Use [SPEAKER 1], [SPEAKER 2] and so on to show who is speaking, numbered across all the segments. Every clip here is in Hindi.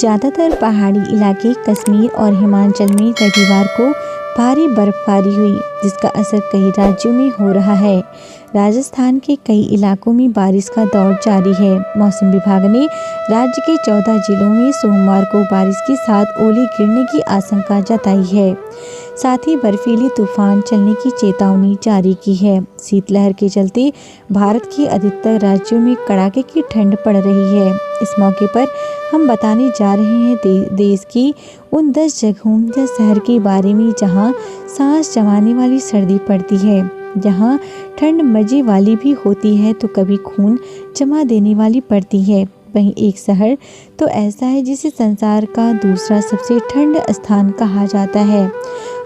[SPEAKER 1] ज़्यादातर पहाड़ी इलाके कश्मीर और हिमाचल में रविवार को भारी बर्फबारी हुई, जिसका असर कई राज्यों में हो रहा है। राजस्थान के कई इलाकों में बारिश का दौर जारी है। मौसम विभाग ने राज्य के 14 जिलों में सोमवार को बारिश के साथ ओले गिरने की आशंका जताई है। साथ ही बर्फीली तूफान चलने की चेतावनी जारी की है। शीतलहर के चलते भारत के अधिकतर राज्यों में कड़ाके की ठंड पड़ रही है। इस मौके पर हम बताने जा रहे हैं देश की उन 10 जगहों या शहर के बारे में जहां सांस जमाने वाली सर्दी पड़ती है, जहां ठंड मजे वाली भी होती है तो कभी खून जमा देने वाली पड़ती है। वहीं एक शहर तो ऐसा है जिसे संसार का दूसरा सबसे ठंड स्थान कहा जाता है।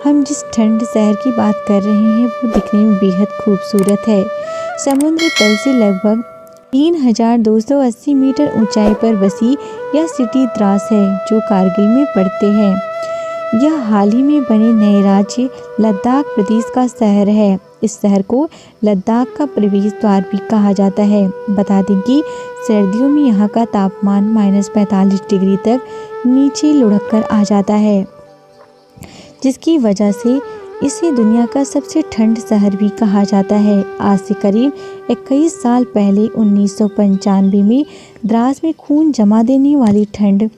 [SPEAKER 1] हम जिस ठंड शहर की बात कर रहे हैं वो दिखने में बेहद खूबसूरत है। समुद्र तल से लगभग 3280 मीटर ऊंचाई पर बसी यह सिटी द्रास है, जो कारगिल में पड़ते हैं। यह हाल ही में बने नए राज्य लद्दाख प्रदेश का शहर है। इस शहर को लद्दाख का प्रवेश द्वार भी कहा जाता है। बता दें कि सर्दियों में यहाँ का तापमान -45 डिग्री तक नीचे लुढ़क कर आ जाता है, जिसकी वजह से इसे दुनिया का सबसे ठंड शहर भी कहा जाता है। आज से करीब 21 साल पहले 1995 में द्रास में खून जमा देने वाली ठंड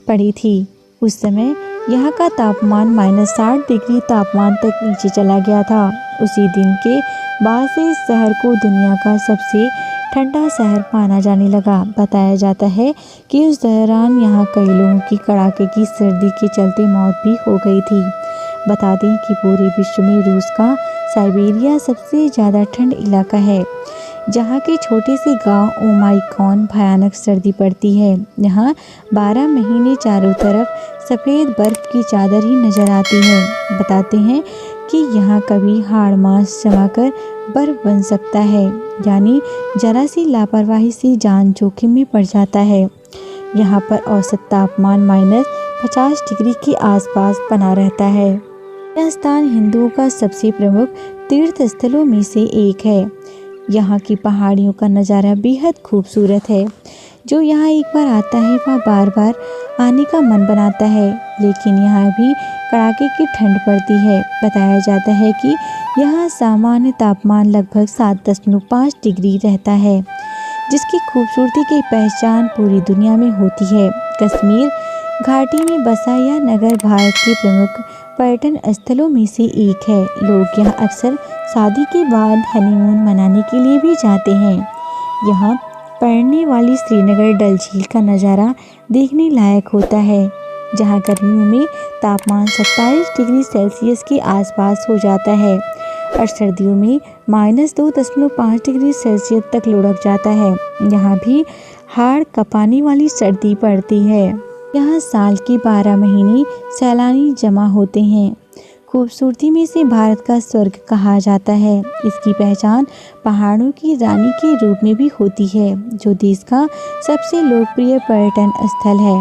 [SPEAKER 1] पड़ी थी। उस समय यहाँ का तापमान -60 डिग्री तापमान तक नीचे चला गया था। उसी दिन के बाद से इस शहर को दुनिया का सबसे ठंडा शहर माना जाने लगा। बताया जाता है कि उस दौरान यहाँ कई लोगों की कड़ाके की सर्दी के चलते मौत भी हो गई थी। बता दें कि पूरे विश्व में रूस का साइबेरिया सबसे ज़्यादा ठंड इलाका है, जहाँ के छोटे से गांव ओमाइकॉन भयानक सर्दी पड़ती है। यहाँ 12 महीने चारों तरफ सफ़ेद बर्फ की चादर ही नजर आती है। बताते हैं कि यहाँ कभी हाड़ मांस जमाकर बर्फ बन सकता है, यानी जरा सी लापरवाही से जान जोखिम में पड़ जाता है। यहाँ पर औसत तापमान -50 डिग्री के आसपास बना रहता है। यह स्थान हिंदुओं का सबसे प्रमुख तीर्थ स्थलों में से एक है। यहाँ की पहाड़ियों का नज़ारा बेहद खूबसूरत है। जो यहाँ एक बार आता है वह बार बार आने का मन बनाता है। लेकिन यहाँ भी कड़ाके की ठंड पड़ती है। बताया जाता है कि यहाँ सामान्य तापमान लगभग 7.5 डिग्री रहता है, जिसकी खूबसूरती की पहचान पूरी दुनिया में होती है। कश्मीर घाटी में बसा यह नगर भारत के प्रमुख पर्यटन स्थलों में से एक है। लोग यहाँ अक्सर शादी के बाद हनीमून मनाने के लिए भी जाते हैं। यहाँ पड़ने वाली श्रीनगर डल झील का नज़ारा देखने लायक होता है, जहाँ गर्मियों में तापमान 27 डिग्री सेल्सियस के आसपास हो जाता है और सर्दियों में -2.5 डिग्री सेल्सियस तक लुढ़क जाता है। यहाँ भी हाड़ कँपाने वाली सर्दी पड़ती है। यहाँ साल के 12 महीने सैलानी जमा होते हैं। खूबसूरती में से भारत का स्वर्ग कहा जाता है। इसकी पहचान पहाड़ों की रानी के रूप में भी होती है, जो देश का सबसे लोकप्रिय पर्यटन स्थल है।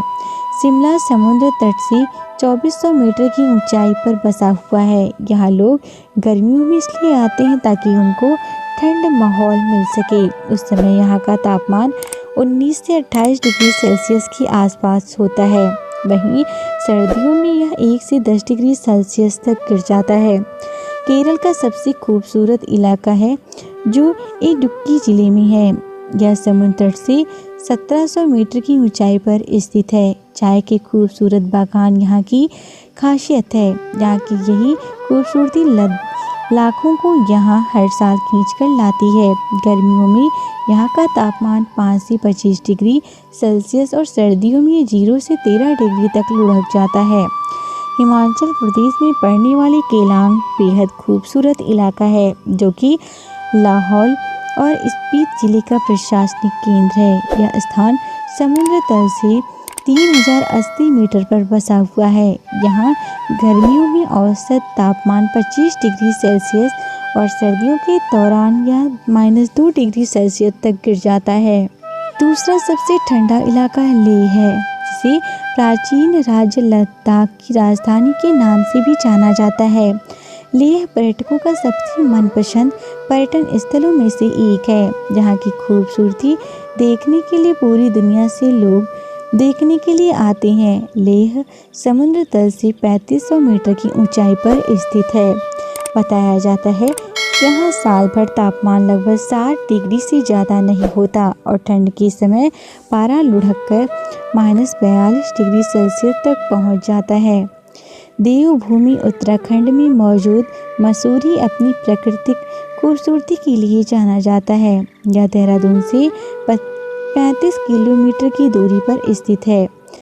[SPEAKER 1] शिमला समुद्र तट से 2400 मीटर की ऊंचाई पर बसा हुआ है। यहाँ लोग गर्मियों में इसलिए आते हैं ताकि उनको ठंड माहौल मिल सके। उस समय यहाँ का तापमान 19 से 28 डिग्री सेल्सियस के आसपास होता है। वहीं सर्दियों में यह 1 से 10 डिग्री सेल्सियस तक गिर जाता है। केरल का सबसे खूबसूरत इलाका है जो इडुक्की जिले में है। यह समुद्र तट से 1700 मीटर की ऊंचाई पर स्थित है। चाय के खूबसूरत बागान यहाँ की खासियत है। यहाँ की यही खूबसूरती लाखों को यहाँ हर साल खींचकर लाती है। गर्मियों में यहाँ का तापमान 5 से 25 डिग्री सेल्सियस और सर्दियों में 0 से 13 डिग्री तक लुढ़क जाता है। हिमाचल प्रदेश में पड़ने वाली केलांग बेहद खूबसूरत इलाका है, जो कि लाहौल और स्पीति जिले का प्रशासनिक केंद्र है। यह स्थान समुद्र तल से 3080 मीटर पर बसा हुआ है। यहाँ गर्मियों में औसत तापमान 25 डिग्री सेल्सियस और सर्दियों के दौरान यह -2 डिग्री सेल्सियस तक गिर जाता है। दूसरा सबसे ठंडा इलाका लेह है, जिसे प्राचीन राज्य लद्दाख की राजधानी के नाम से भी जाना जाता है। लेह पर्यटकों का सबसे मनपसंद पर्यटन स्थलों में से एक है, जहाँ की खूबसूरती देखने के लिए पूरी दुनिया से लोग देखने के लिए आते हैं। लेह समुद्र तल से 3500 मीटर की ऊंचाई पर स्थित है। बताया जाता है यहाँ साल भर तापमान लगभग 60 डिग्री से ज़्यादा नहीं होता और ठंड के समय पारा लुढ़ककर -42 डिग्री सेल्सियस तक पहुँच जाता है। देवभूमि उत्तराखंड में मौजूद मसूरी अपनी प्राकृतिक खूबसूरती के लिए जाना जाता है। यह देहरादून से 35 किलोमीटर की दूरी पर स्थित है।